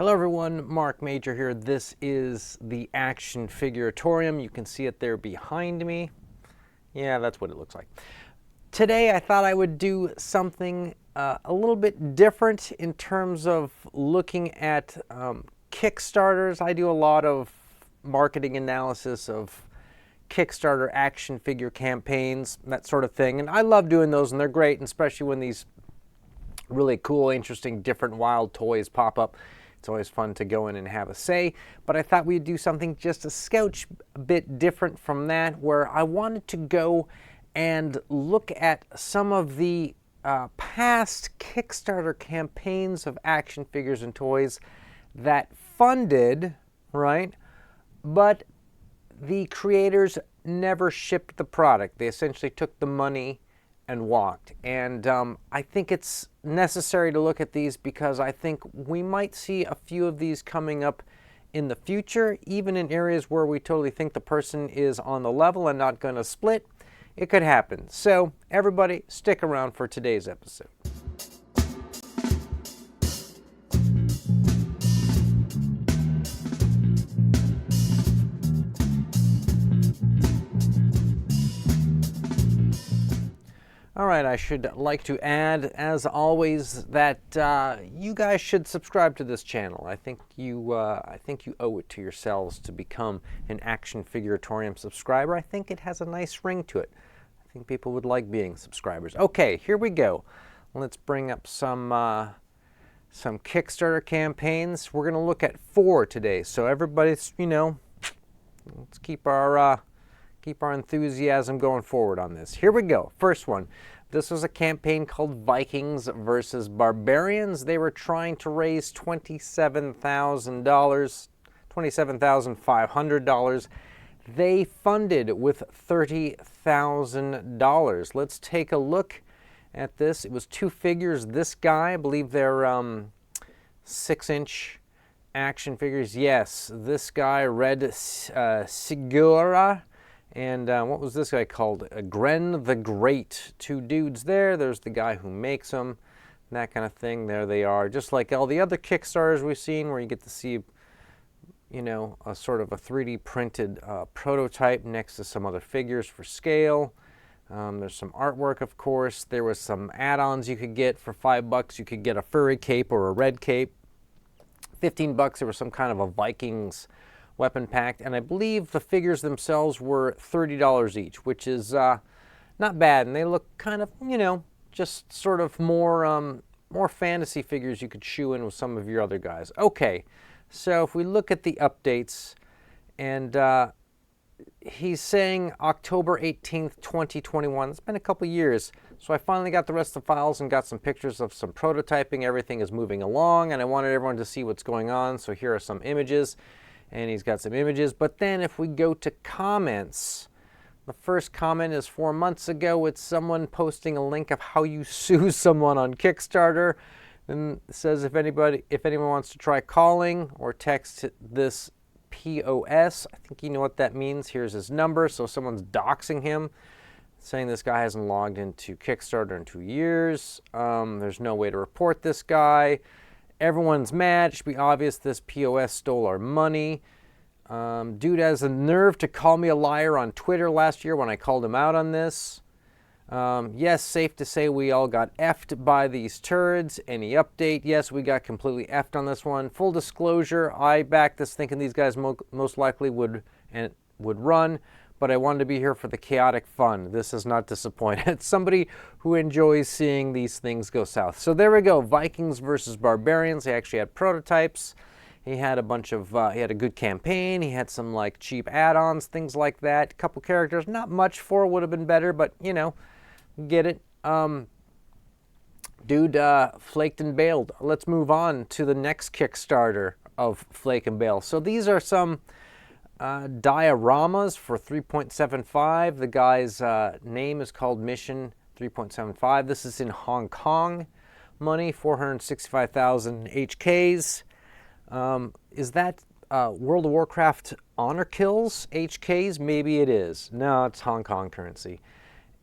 Hello everyone, Mark Major here. This is the Action Figuratorium. You can see it there behind me. Yeah, that's what it looks like. Today I thought I would do something a little bit different in terms of looking at Kickstarters. I do a lot of marketing analysis of Kickstarter action figure campaigns, that sort of thing. And I love doing those, and they're great, and especially when these really cool, interesting, different, wild toys pop up. It's always fun to go in and have a say, but I thought we'd do something just a scotch bit different from that, where I wanted to go and look at some of the past Kickstarter campaigns of action figures and toys that funded, right, but the creators never shipped the product. They essentially took the money and walked. And I think it's necessary to look at these because I think we might see a few of these coming up in the future, even in areas where we totally think the person is on the level and not going to split. It could happen. So everybody stick around for today's episode. All right, I should like to add, as always, that you guys should subscribe to this channel. I think you owe it to yourselves to become an Action Figuratorium subscriber. I think it has a nice ring to it. I think people would like being subscribers. Okay, here we go. Let's bring up some Kickstarter campaigns. We're going to look at 4 today, so everybody's, let's keep our enthusiasm going forward on this. Here we go. First one. This was a campaign called Vikings versus Barbarians. They were trying to raise $27,500. They funded with $30,000. Let's take a look at this. It was 2 figures. This guy, I believe they're 6-inch action figures. Yes, this guy, Red Segura. And what was this guy called? Gren the Great. 2 dudes there. There's the guy who makes them. That kind of thing. There they are. Just like all the other Kickstarters we've seen where you get to see, a sort of a 3D printed prototype next to some other figures for scale. There's some artwork, of course. There was some add-ons you could get for $5. You could get a furry cape or a red cape. $15, there was some kind of a Vikings weapon pack, and I believe the figures themselves were $30 each, which is not bad, and they look kind of, just sort of more fantasy figures you could shoe in with some of your other guys. Okay, so if we look at the updates, and he's saying October 18th, 2021. It's been a couple years, so I finally got the rest of the files and got some pictures of some prototyping. Everything is moving along, and I wanted everyone to see what's going on, so here are some images. And he's got some images. But then if we go to comments, the first comment is 4 months ago. It's someone posting a link of how you sue someone on Kickstarter. And it says if anyone wants to try calling or text this POS, I think you know what that means. Here's his number. So someone's doxing him, saying this guy hasn't logged into Kickstarter in 2 years. There's no way to report this guy. Everyone's mad. It should be obvious this POS stole our money. Dude has the nerve to call me a liar on Twitter last year when I called him out on this. Yes, safe to say we all got effed by these turds. Any update? Yes, we got completely effed on this one. Full disclosure, I backed this thinking these guys most likely would run, but I wanted to be here for the chaotic fun. This is not disappointed. It's somebody who enjoys seeing these things go south. So there we go, Vikings versus Barbarians. He actually had prototypes. He had a bunch of, he had a good campaign. He had some like cheap add-ons, things like that. A couple characters, not much. 4 would have been better, but get it. Dude flaked and bailed. Let's move on to the next Kickstarter of Flake and Bail. So these are some dioramas for 3.75. The guy's name is called Mission 3.75. This is in Hong Kong money, 465,000 HKs. Is that World of Warcraft honor kills HKs? Maybe it is. No, it's Hong Kong currency.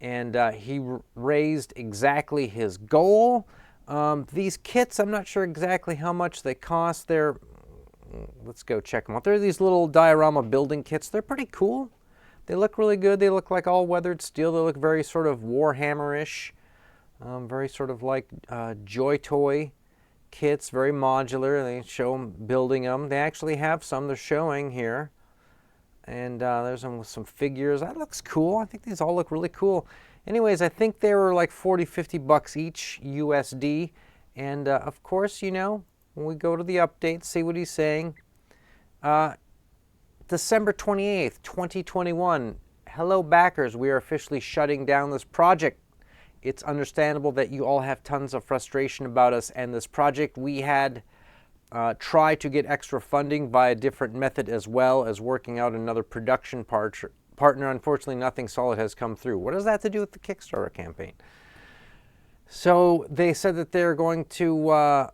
And he raised exactly his goal. These kits, I'm not sure exactly how much they cost. Let's go check them out. They're these little diorama building kits. They're pretty cool. They look really good. They look like all weathered steel. They look very sort of Warhammer-ish. Very sort of like Joy Toy kits, very modular. They show them building them. They actually have some they're showing here. And there's them with some figures. That looks cool. I think these all look really cool. Anyways, I think they were like 40, 50 bucks each USD. And of course, you know, when we go to the update, see what he's saying. December 28th, 2021. Hello, backers. We are officially shutting down this project. It's understandable that you all have tons of frustration about us and this project. We had tried to get extra funding by a different method as well as working out another production partner. Unfortunately, nothing solid has come through. What does that have to do with the Kickstarter campaign? So they said that they're going to...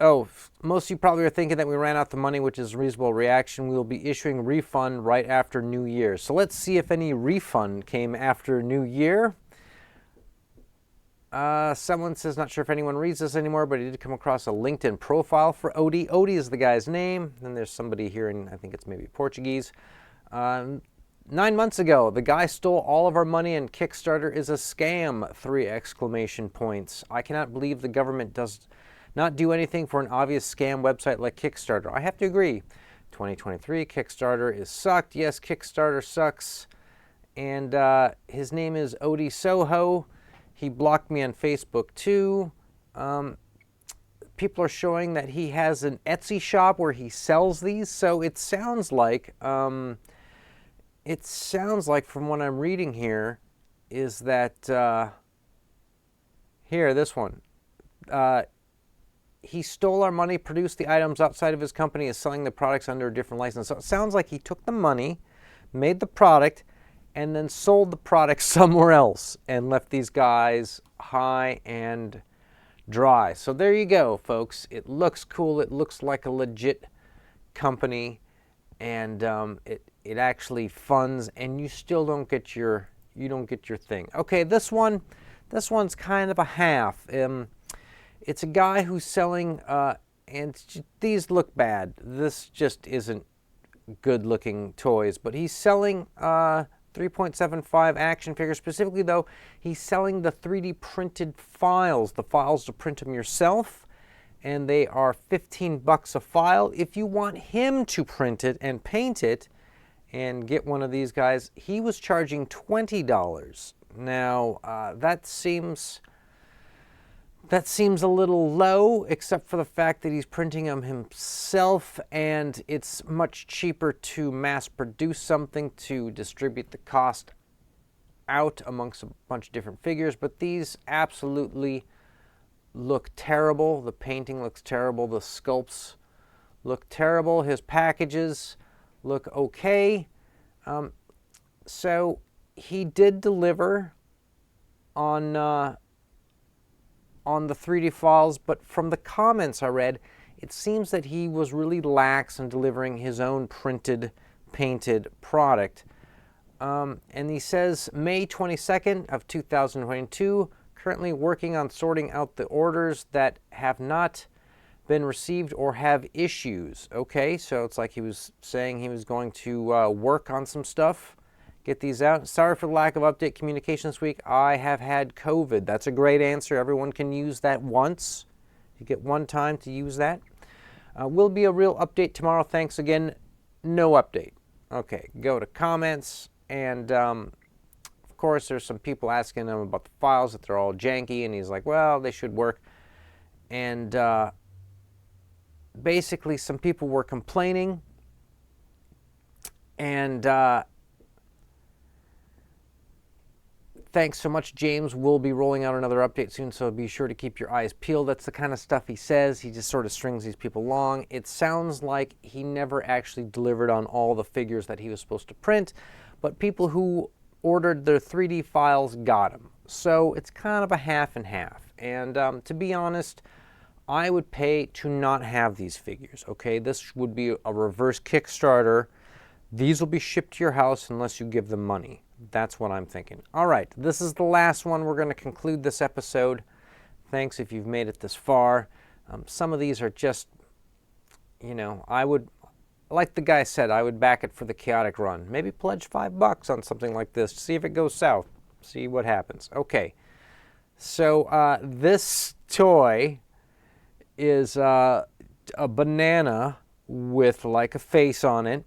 most of you probably are thinking that we ran out the money, which is a reasonable reaction. We will be issuing a refund right after New Year. So let's see if any refund came after New Year. Someone says, not sure if anyone reads this anymore, but he did come across a LinkedIn profile for Odie. Odie is the guy's name. Then there's somebody here in, I think it's maybe Portuguese. 9 months ago, the guy stole all of our money and Kickstarter is a scam, 3 exclamation points. I cannot believe the government does not do anything for an obvious scam website like Kickstarter. I have to agree. 2023, Kickstarter is sucked. Yes, Kickstarter sucks. And his name is Odie Soho. He blocked me on Facebook too. People are showing that he has an Etsy shop where he sells these. So it sounds like from what I'm reading here is that here, this one. He stole our money, produced the items outside of his company, is selling the products under a different license. So it sounds like he took the money, made the product, and then sold the product somewhere else and left these guys high and dry. So there you go, folks. It looks cool. It looks like a legit company, and it actually funds, and you still don't get your thing. Okay, this one's kind of a half. It's a guy who's selling, and these look bad. This just isn't good-looking toys, but he's selling 3.75 action figures. Specifically, though, he's selling the 3D printed files, the files to print them yourself, and they are 15 bucks a file. If you want him to print it and paint it and get one of these guys, he was charging $20. Now, that seems a little low, except for the fact that he's printing them himself, and it's much cheaper to mass produce something to distribute the cost out amongst a bunch of different figures. But these absolutely look terrible. The painting looks terrible. The sculpts look terrible. His packages look okay. So he did deliver on the 3D files, but from the comments I read, it seems that he was really lax in delivering his own printed, painted product. And he says, May 22nd of 2022, currently working on sorting out the orders that have not been received or have issues. Okay, so it's like he was saying he was going to work on some stuff, get these out. Sorry for the lack of update communication this week. I have had COVID. That's a great answer. Everyone can use that once. You get one time to use that. Will be a real update tomorrow. Thanks again. No update. Okay, go to comments. And of course, there's some people asking him about the files, that they're all janky. And he's like, well, they should work. And basically, some people were complaining. And thanks so much, James. We'll be rolling out another update soon, so be sure to keep your eyes peeled. That's the kind of stuff he says. He just sort of strings these people along. It sounds like he never actually delivered on all the figures that he was supposed to print, but people who ordered their 3D files got them. So it's kind of a half and half. And to be honest, I would pay to not have these figures, okay? This would be a reverse Kickstarter. These will be shipped to your house unless you give them money. That's what I'm thinking. All right, this is the last one. We're going to conclude this episode. Thanks if you've made it this far. Some of these are just, you know, like the guy said, I would back it for the chaotic run. Maybe pledge $5 on something like this. See if it goes south. See what happens. Okay. So this toy is a banana with like a face on it.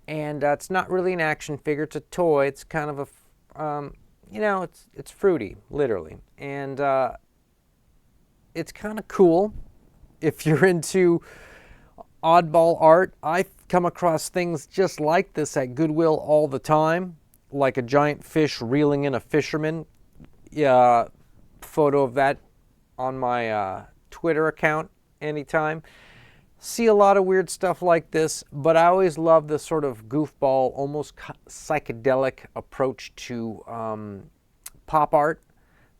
And it's not really an action figure. It's a toy. It's kind of a, you know, it's fruity, literally. And it's kind of cool if you're into oddball art. I come across things just like this at Goodwill all the time, like a giant fish reeling in a fisherman. Photo of that on my Twitter account anytime. See a lot of weird stuff like this, but I always love this sort of goofball, almost psychedelic approach to pop art.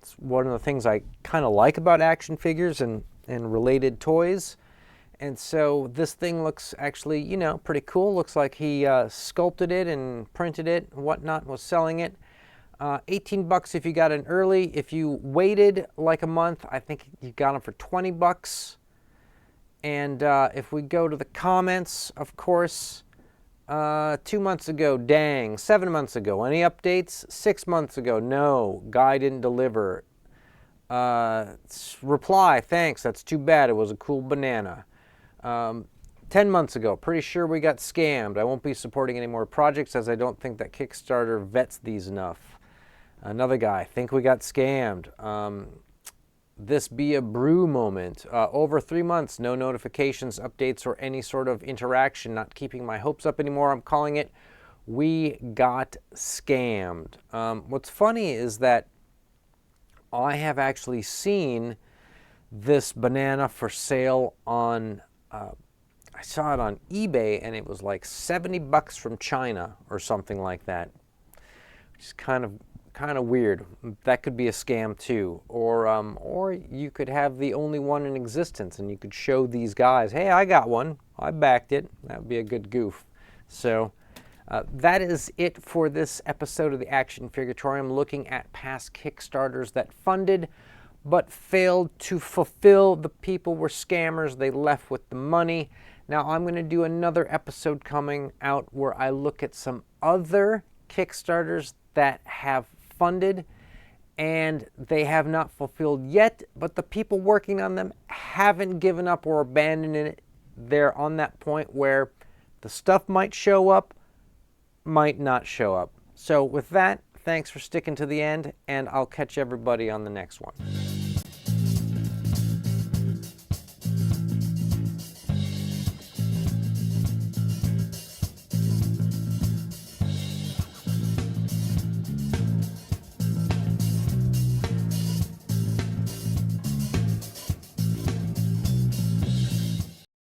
It's one of the things I kind of like about action figures and related toys. And so this thing looks actually, you know, pretty cool. Looks like he sculpted it and printed it and whatnot and was selling it. $18 if you got it early. If you waited like a month, I think you got them for $20. And if we go to the comments, of course, 2 months ago, dang. 7 months ago, any updates? 6 months ago, no, guy didn't deliver. Reply, thanks, that's too bad, it was a cool banana. 10 months ago, pretty sure we got scammed. I won't be supporting any more projects as I don't think that Kickstarter vets these enough. Another guy, think we got scammed. This be a brew moment. Over 3 months, no notifications, updates, or any sort of interaction. Not keeping my hopes up anymore. I'm calling it, we got scammed. What's funny is that I have actually seen this banana for sale on, I saw it on eBay, and it was like $70 from China or something like that. Which is kind of weird. That could be a scam too. Or you could have the only one in existence and you could show these guys, hey, I got one. I backed it. That would be a good goof. So that is it for this episode of the Action Figuratorium, looking at past Kickstarters that funded but failed to fulfill. The people were scammers. They left with the money. Now I'm going to do another episode coming out where I look at some other Kickstarters that have funded and they have not fulfilled yet, but the people working on them haven't given up or abandoned it. They're on that point where the stuff might show up, might not show up. So with that, thanks for sticking to the end, and I'll catch everybody on the next one.